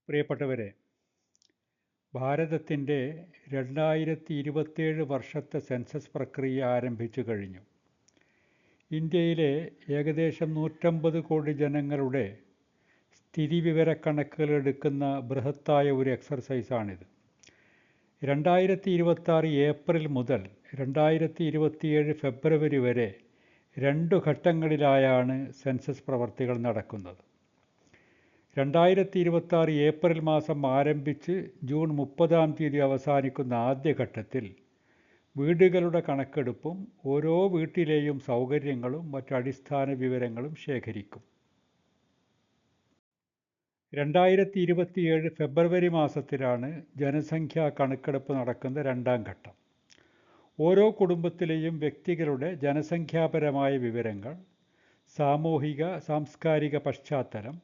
പ്രിയപ്പെട്ടവരെ, ഭാരതത്തിൻ്റെ 2027 വർഷത്തെ സെൻസസ് പ്രക്രിയ ആരംഭിച്ചു കഴിഞ്ഞു. ഇന്ത്യയിലെ ഏകദേശം 150 കോടി ജനങ്ങളുടെ സ്ഥിതിവിവരക്കണക്കുകൾ എടുക്കുന്ന ബൃഹത്തായ ഒരു എക്സർസൈസാണിത്. 2026 ഏപ്രിൽ മുതൽ 2027 ഫെബ്രുവരി വരെ 2 ഘട്ടങ്ങളിലായാണ് സെൻസസ് പ്രവർത്തികൾ നടക്കുന്നത്. 2026 ഏപ്രിൽ മാസം ആരംഭിച്ച് ജൂൺ 30 അവസാനിക്കുന്ന ആദ്യഘട്ടത്തിൽ വീടുകളുടെ കണക്കെടുപ്പും ഓരോ വീട്ടിലെയും സൗകര്യങ്ങളും മറ്റ് അടിസ്ഥാന വിവരങ്ങളും ശേഖരിക്കും. 2027 ഫെബ്രുവരി മാസത്തിലാണ് ജനസംഖ്യാ കണക്കെടുപ്പ് നടക്കുന്ന രണ്ടാം ഘട്ടം. ഓരോ കുടുംബത്തിലെയും വ്യക്തികളുടെ ജനസംഖ്യാപരമായ വിവരങ്ങൾ, സാമൂഹിക സാംസ്കാരിക പശ്ചാത്തലം,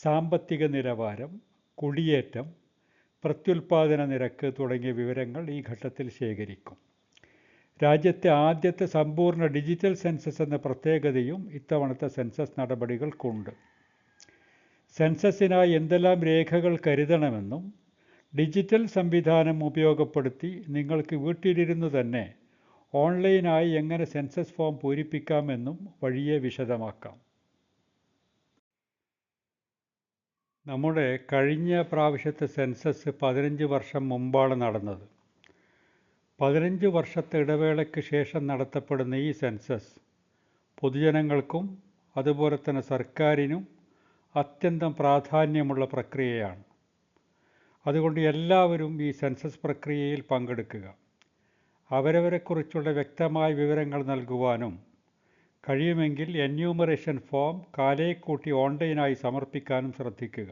സാമ്പത്തിക നിലവാരം, കുടിയേറ്റം, പ്രത്യുൽപാദന നിരക്ക് തുടങ്ങിയ വിവരങ്ങൾ ഈ ഘട്ടത്തിൽ ശേഖരിക്കും. രാജ്യത്തെ ആദ്യത്തെ സമ്പൂർണ്ണ ഡിജിറ്റൽ സെൻസസ് എന്ന പ്രത്യേകതയും ഇത്തവണത്തെ സെൻസസ് നടപടികൾക്കുണ്ട്. സെൻസസിനായി എന്തെല്ലാം രേഖകൾ കരുതണമെന്നും ഡിജിറ്റൽ സംവിധാനം ഉപയോഗപ്പെടുത്തി നിങ്ങൾക്ക് വീട്ടിലിരുന്നു തന്നെ ഓൺലൈനായി എങ്ങനെ സെൻസസ് ഫോം പൂരിപ്പിക്കാമെന്നും വഴിയെ വിശദമാക്കാം. നമ്മുടെ കഴിഞ്ഞ പ്രാവശ്യത്തെ സെൻസസ് 15 വർഷം മുമ്പാണ് നടന്നത്. 15 വർഷത്തെ ഇടവേളയ്ക്ക് ശേഷം നടത്തപ്പെടുന്ന ഈ സെൻസസ് പൊതുജനങ്ങൾക്കും അതുപോലെ തന്നെ സർക്കാരിനും അത്യന്തം പ്രാധാന്യമുള്ള പ്രക്രിയയാണ്. അതുകൊണ്ട് എല്ലാവരും ഈ സെൻസസ് പ്രക്രിയയിൽ പങ്കെടുക്കുക. അവരവരെക്കുറിച്ചുള്ള വ്യക്തമായ വിവരങ്ങൾ നൽകുവാനും കഴിയുമെങ്കിൽ എന്യൂമറേഷൻ ഫോം കാലേക്കൂട്ടി ഓൺലൈനായി സമർപ്പിക്കാനും ശ്രദ്ധിക്കുക.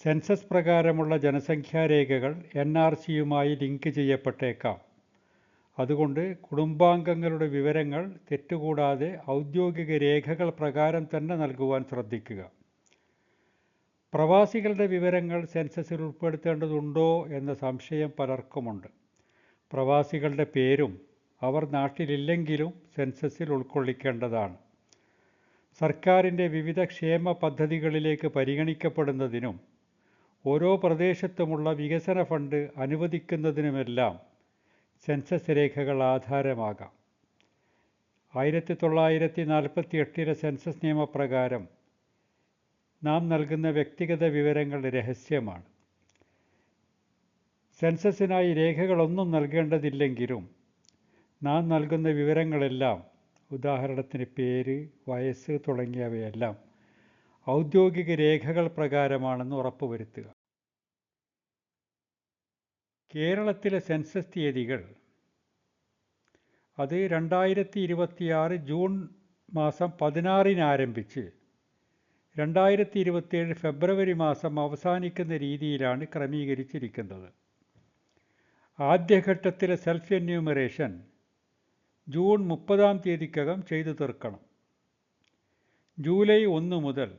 സെൻസസ് പ്രകാരമുള്ള ജനസംഖ്യാരേഖകൾ NRCയുമായി ലിങ്ക് ചെയ്യപ്പെട്ടേക്കാം. അതുകൊണ്ട് കുടുംബാംഗങ്ങളുടെ വിവരങ്ങൾ തെറ്റുകൂടാതെ ഔദ്യോഗിക രേഖകൾ പ്രകാരം തന്നെ നൽകുവാൻ ശ്രദ്ധിക്കുക. പ്രവാസികളുടെ വിവരങ്ങൾ സെൻസസിൽ ഉൾപ്പെടുത്തേണ്ടതുണ്ടോ എന്ന സംശയം പലർക്കുമുണ്ട്. പ്രവാസികളുടെ പേരും അവർ നാട്ടിലില്ലെങ്കിലും സെൻസസിൽ ഉൾക്കൊള്ളിക്കേണ്ടതാണ്. സർക്കാരിൻ്റെ വിവിധ ക്ഷേമ പദ്ധതികളിലേക്ക് പരിഗണിക്കപ്പെടുന്നതിനും ഓരോ പ്രദേശത്തുമുള്ള വികസന ഫണ്ട് അനുവദിക്കുന്നതിനുമെല്ലാം സെൻസസ് രേഖകൾ ആധാരമാകാം. 1948 സെൻസസ് നിയമപ്രകാരം നാം നൽകുന്ന വ്യക്തിഗത വിവരങ്ങൾ രഹസ്യമാണ്. സെൻസസിനായി രേഖകളൊന്നും നൽകേണ്ടതില്ലെങ്കിലും നാം നൽകുന്ന വിവരങ്ങളെല്ലാം, ഉദാഹരണത്തിന് പേര്, വയസ്സ് തുടങ്ങിയവയെല്ലാം ഔദ്യോഗിക രേഖകൾ പ്രകാരമാണെന്ന് ഉറപ്പുവരുത്തുക. കേരളത്തിലെ സെൻസസ് തീയതികൾ അത് 2026 ജൂൺ മാസം 16 ആരംഭിച്ച് 2027 ഫെബ്രുവരി മാസം അവസാനിക്കുന്ന രീതിയിലാണ് ക്രമീകരിച്ചിരിക്കുന്നത്. ആദ്യഘട്ടത്തിലെ സെൽഫ് എന്യൂമറേഷൻ ജൂൺ 30 ചെയ്തു തീർക്കണം. ജൂലൈ 1 മുതൽ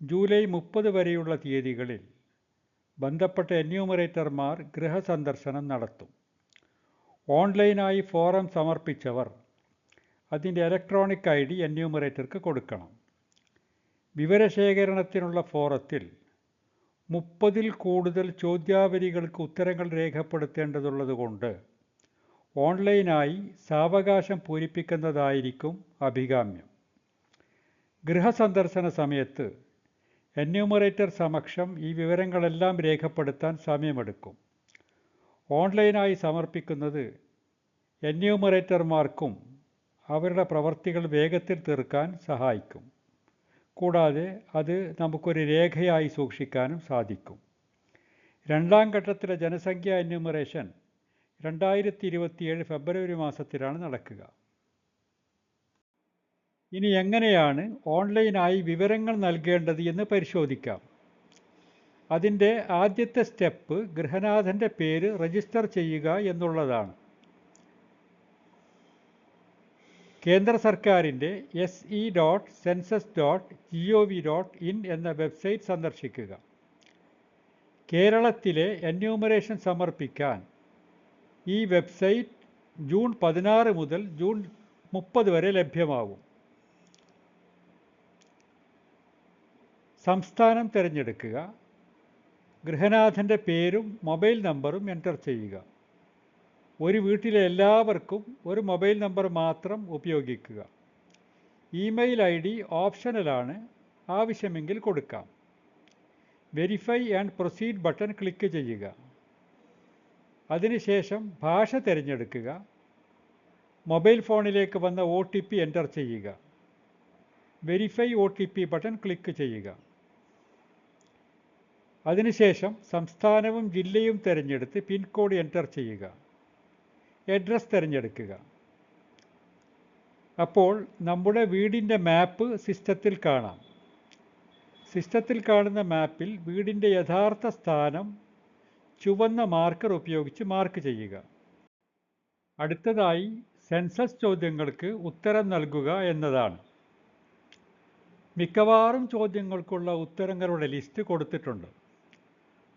ജൂലൈ 30 വരെയുള്ള തീയതികളിൽ ബന്ധപ്പെട്ട എന്യൂമറേറ്റർമാർ ഗൃഹസന്ദർശനം നടത്തും. ഓൺലൈനായി ഫോറം സമർപ്പിച്ചവർ അതിൻ്റെ ഇലക്ട്രോണിക് ID എന്യൂമറേറ്റർക്ക് കൊടുക്കണം. വിവരശേഖരണത്തിനുള്ള ഫോറത്തിൽ 30-ൽ കൂടുതൽ ചോദ്യാവലികൾക്ക് ഉത്തരങ്ങൾ രേഖപ്പെടുത്തേണ്ടതുള്ളതുകൊണ്ട് ഓൺലൈനായി സാവകാശം പൂരിപ്പിക്കുന്നതായിരിക്കും അഭികാമ്യം. ഗൃഹസന്ദർശന സമയത്ത് എന്യൂമറേറ്റർ സമക്ഷം ഈ വിവരങ്ങളെല്ലാം രേഖപ്പെടുത്താൻ സമയമെടുക്കും. ഓൺലൈനായി സമർപ്പിക്കുന്നത് എന്യൂമറേറ്റർമാർക്കും അവരുടെ പ്രവർത്തികൾ വേഗത്തിൽ തീർക്കാൻ സഹായിക്കും. കൂടാതെ അത് നമുക്കൊരു രേഖയായി സൂക്ഷിക്കാനും സാധിക്കും. രണ്ടാം ഘട്ടത്തിലെ ജനസംഖ്യാ എന്യൂമറേഷൻ 2027 ഫെബ്രുവരി മാസത്തിലാണ് നടക്കുക. ഇനി എങ്ങനെയാണ് ഓൺലൈനായി വിവരങ്ങൾ നൽകേണ്ടത് എന്ന് പരിശോധിക്കാം. അതിൻ്റെ ആദ്യത്തെ സ്റ്റെപ്പ് ഗൃഹനാഥൻ്റെ പേര് രജിസ്റ്റർ ചെയ്യുക എന്നുള്ളതാണ്. കേന്ദ്ര സർക്കാരിൻ്റെ se.census.gov.in എന്ന വെബ്സൈറ്റ് സന്ദർശിക്കുക. കേരളത്തിലെ എന്യൂമറേഷൻ സമർപ്പിക്കാൻ ഈ വെബ്സൈറ്റ് ജൂൺ 16 മുതൽ ജൂൺ 30 വരെ ലഭ്യമാകും. സംസ്ഥാനം തിരഞ്ഞെടുക്കുക. ഗൃഹനാഥൻ്റെ പേരും മൊബൈൽ നമ്പറും എൻ്റർ ചെയ്യുക. ഒരു വീട്ടിലെ എല്ലാവർക്കും ഒരു മൊബൈൽ നമ്പർ മാത്രം ഉപയോഗിക്കുക. ഇമെയിൽ ID ഓപ്ഷണലാണ്, ആവശ്യമെങ്കിൽ കൊടുക്കാം. Verify and proceed button click ചെയ്യുക. അതിനുശേഷം ഭാഷ തിരഞ്ഞെടുക്കുക. മൊബൈൽ ഫോണിലേക്ക് വന്ന OTP എൻ്റർ ചെയ്യുക. വെരിഫൈ OTP ബട്ടൺ ക്ലിക്ക് ചെയ്യുക. അതിനുശേഷം സംസ്ഥാനവും ജില്ലയും തിരഞ്ഞെടുത്ത് പിൻകോഡ് എൻ്റർ ചെയ്യുക. അഡ്രസ് തിരഞ്ഞെടുക്കുക. അപ്പോൾ നമ്മുടെ വീടിൻ്റെ മാപ്പ് സിസ്റ്റത്തിൽ കാണാം. സിസ്റ്റത്തിൽ കാണുന്ന മാപ്പിൽ വീടിൻ്റെ യഥാർത്ഥ സ്ഥാനം ചുവന്ന മാർക്കർ ഉപയോഗിച്ച് മാർക്ക് ചെയ്യുക. അടുത്തതായി സെൻസസ് ചോദ്യങ്ങൾക്ക് ഉത്തരം നൽകുക എന്നതാണ്. മിക്കവാറും ചോദ്യങ്ങൾക്കുള്ള ഉത്തരങ്ങളുടെ ലിസ്റ്റ് കൊടുത്തിട്ടുണ്ട്.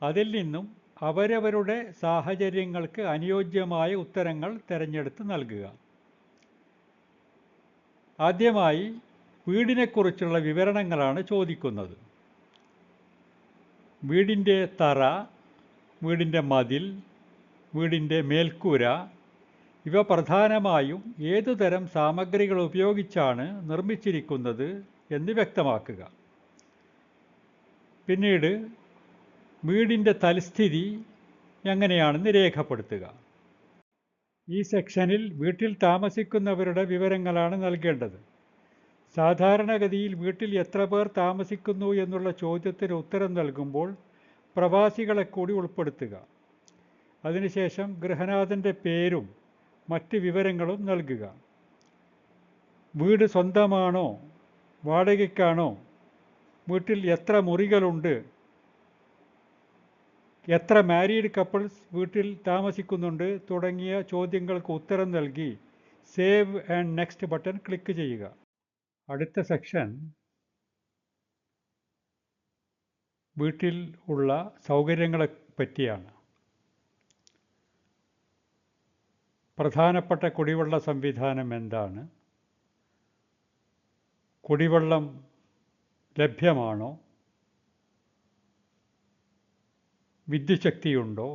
അതിൽ നിന്നും അവരവരുടെ സാഹചര്യങ്ങൾക്ക് അനുയോജ്യമായ ഉത്തരങ്ങൾ തിരഞ്ഞെടുത്ത് നൽകുക. ആദ്യമായി വീടിനെക്കുറിച്ചുള്ള വിവരണങ്ങളാണ് ചോദിക്കുന്നത്. വീടിൻ്റെ തറ, വീടിൻ്റെ മതിൽ, വീടിൻ്റെ മേൽക്കൂര ഇവ പ്രധാനമായും ഏതുതരം സാമഗ്രികൾ ഉപയോഗിച്ചാണ് നിർമ്മിച്ചിരിക്കുന്നത് എന്ന് വ്യക്തമാക്കുക. പിന്നീട് വീടിൻ്റെ തൽസ്ഥിതി എങ്ങനെയാണെന്ന് രേഖപ്പെടുത്തുക. ഈ സെക്ഷനിൽ വീട്ടിൽ താമസിക്കുന്നവരുടെ വിവരങ്ങളാണ് നൽകേണ്ടത്. സാധാരണഗതിയിൽ വീട്ടിൽ എത്ര പേർ താമസിക്കുന്നു എന്നുള്ള ചോദ്യത്തിന് ഉത്തരം നൽകുമ്പോൾ പ്രവാസികളെ കൂടി ഉൾപ്പെടുത്തുക. അതിനുശേഷം ഗൃഹനാഥൻ്റെ പേരും മറ്റ് വിവരങ്ങളും നൽകുക. വീട് സ്വന്തമാണോ, വാടകയ്ക്കാണോ, വീട്ടിൽ എത്ര മുറികളുണ്ട്, എത്ര മാരീഡ് കപ്പിൾസ് വീട്ടിൽ താമസിക്കുന്നുണ്ട് തുടങ്ങിയ ചോദ്യങ്ങൾക്ക് ഉത്തരം നൽകി save and next button click ചെയ്യുക. അടുത്ത സെക്ഷൻ വീട്ടിൽ ഉള്ള സൗകര്യങ്ങളെ പറ്റിയാണ്. പ്രധാനപ്പെട്ട കുടിവെള്ള സംവിധാനം എന്താണ്? കുടിവെള്ളം ലഭ്യമാണോ? വിദ്യുച്ഛക്തിയുണ്ടോ?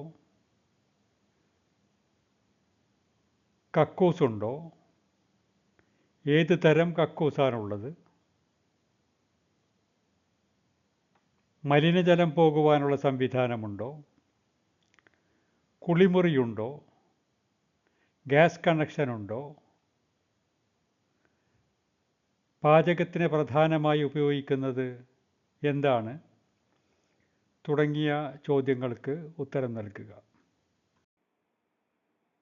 കക്കൂസുണ്ടോ? ഏത് തരം കക്കൂസാണുള്ളത്? മലിനജലം പോകുവാനുള്ള സംവിധാനമുണ്ടോ? കുളിമുറിയുണ്ടോ? ഗ്യാസ് കണക്ഷനുണ്ടോ? പാചകത്തിന് പ്രധാനമായി ഉപയോഗിക്കുന്നത് എന്താണ്? തുടങ്ങിയ ചോദ്യങ്ങൾക്ക് ഉത്തരം നൽകുക.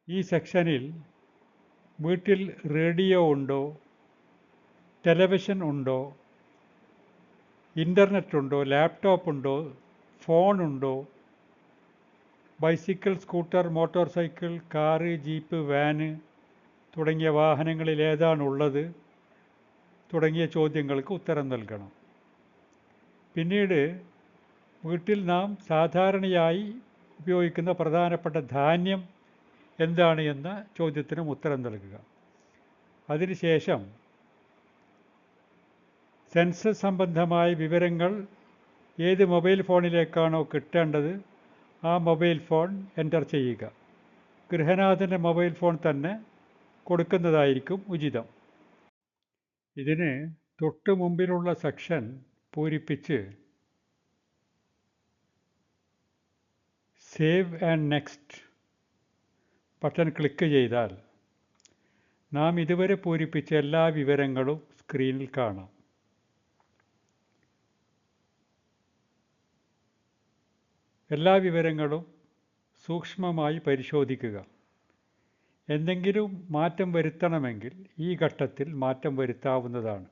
ഈ സെക്ഷനിൽ വീട്ടിൽ റേഡിയോ ഉണ്ടോ, ടെലിവിഷൻ ഉണ്ടോ, ഇൻ്റർനെറ്റ് ഉണ്ടോ, ലാപ്ടോപ്പ് ഉണ്ടോ, ഫോണുണ്ടോ, bicycle, scooter, motor cycle, car, jeep, van തുടങ്ങിയ വാഹനങ്ങളിൽ ഏതാണുള്ളത് തുടങ്ങിയ ചോദ്യങ്ങൾക്ക് ഉത്തരം നൽകണം. പിന്നീട് വീട്ടിൽ നാം സാധാരണയായി ഉപയോഗിക്കുന്ന പ്രധാനപ്പെട്ട ധാന്യം എന്താണ് എന്ന ചോദ്യത്തിനും ഉത്തരം നൽകുക. അതിനുശേഷം സെൻസസ് സംബന്ധമായ വിവരങ്ങൾ ഏത് മൊബൈൽ ഫോണിലേക്കാണോ കിട്ടേണ്ടത് ആ മൊബൈൽ ഫോൺ എൻ്റർ ചെയ്യുക. ഗൃഹനാഥൻ്റെ മൊബൈൽ ഫോൺ തന്നെ കൊടുക്കുന്നതായിരിക്കും ഉചിതം. ഇതിന് തൊട്ട് മുമ്പിലുള്ള സെക്ഷൻ പൂരിപ്പിച്ച് save and next button click ചെയ്താൽ നാം ഇതുവരെ പൂരിപ്പിച്ച എല്ലാ വിവരങ്ങളും സ്ക്രീനിൽ കാണാം. എല്ലാ വിവരങ്ങളും സൂക്ഷ്മമായി പരിശോധിക്കുക. എന്തെങ്കിലും മാറ്റം വരുത്തണമെങ്കിൽ ഈ ഘട്ടത്തിൽ മാറ്റം വരുത്താവുന്നതാണ്.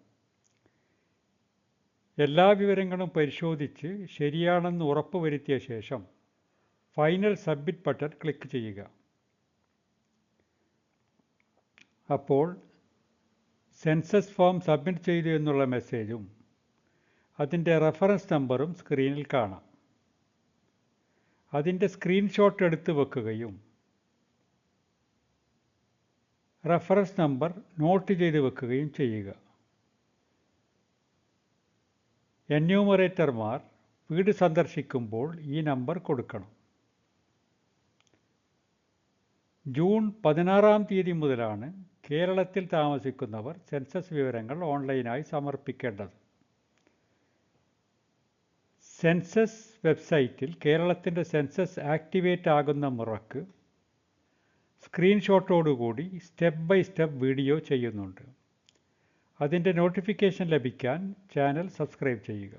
എല്ലാ വിവരങ്ങളും പരിശോധിച്ച് ശരിയാണെന്ന് ഉറപ്പുവരുത്തിയ ശേഷം ഫൈനൽ സബ്മിറ്റ് ബട്ടൺ ക്ലിക്ക് ചെയ്യുക. അപ്പോൾ സെൻസസ് ഫോം സബ്മിറ്റ് ചെയ്തു എന്നുള്ള മെസ്സേജും അതിൻ്റെ റെഫറൻസ് നമ്പറും സ്ക്രീനിൽ കാണാം. അതിൻ്റെ സ്ക്രീൻഷോട്ട് എടുത്ത് വെക്കുകയും റെഫറൻസ് നമ്പർ നോട്ട് ചെയ്ത് വെക്കുകയും ചെയ്യുക. എന്യൂമറേറ്റർമാർ വീട് സന്ദർശിക്കുമ്പോൾ ഈ നമ്പർ കൊടുക്കണം. ജൂൺ 16 മുതലാണ് കേരളത്തിൽ താമസിക്കുന്നവർ സെൻസസ് വിവരങ്ങൾ ഓൺലൈനായി സമർപ്പിക്കേണ്ടത്. സെൻസസ് വെബ്സൈറ്റിൽ കേരളത്തിൻ്റെ സെൻസസ് ആക്ടിവേറ്റ് ആകുന്ന മുറക്ക് സ്ക്രീൻഷോട്ടോടുകൂടി സ്റ്റെപ്പ് ബൈ സ്റ്റെപ്പ് വീഡിയോ ചെയ്യുന്നുണ്ട്. അതിൻ്റെ നോട്ടിഫിക്കേഷൻ ലഭിക്കാൻ ചാനൽ സബ്സ്ക്രൈബ് ചെയ്യുക.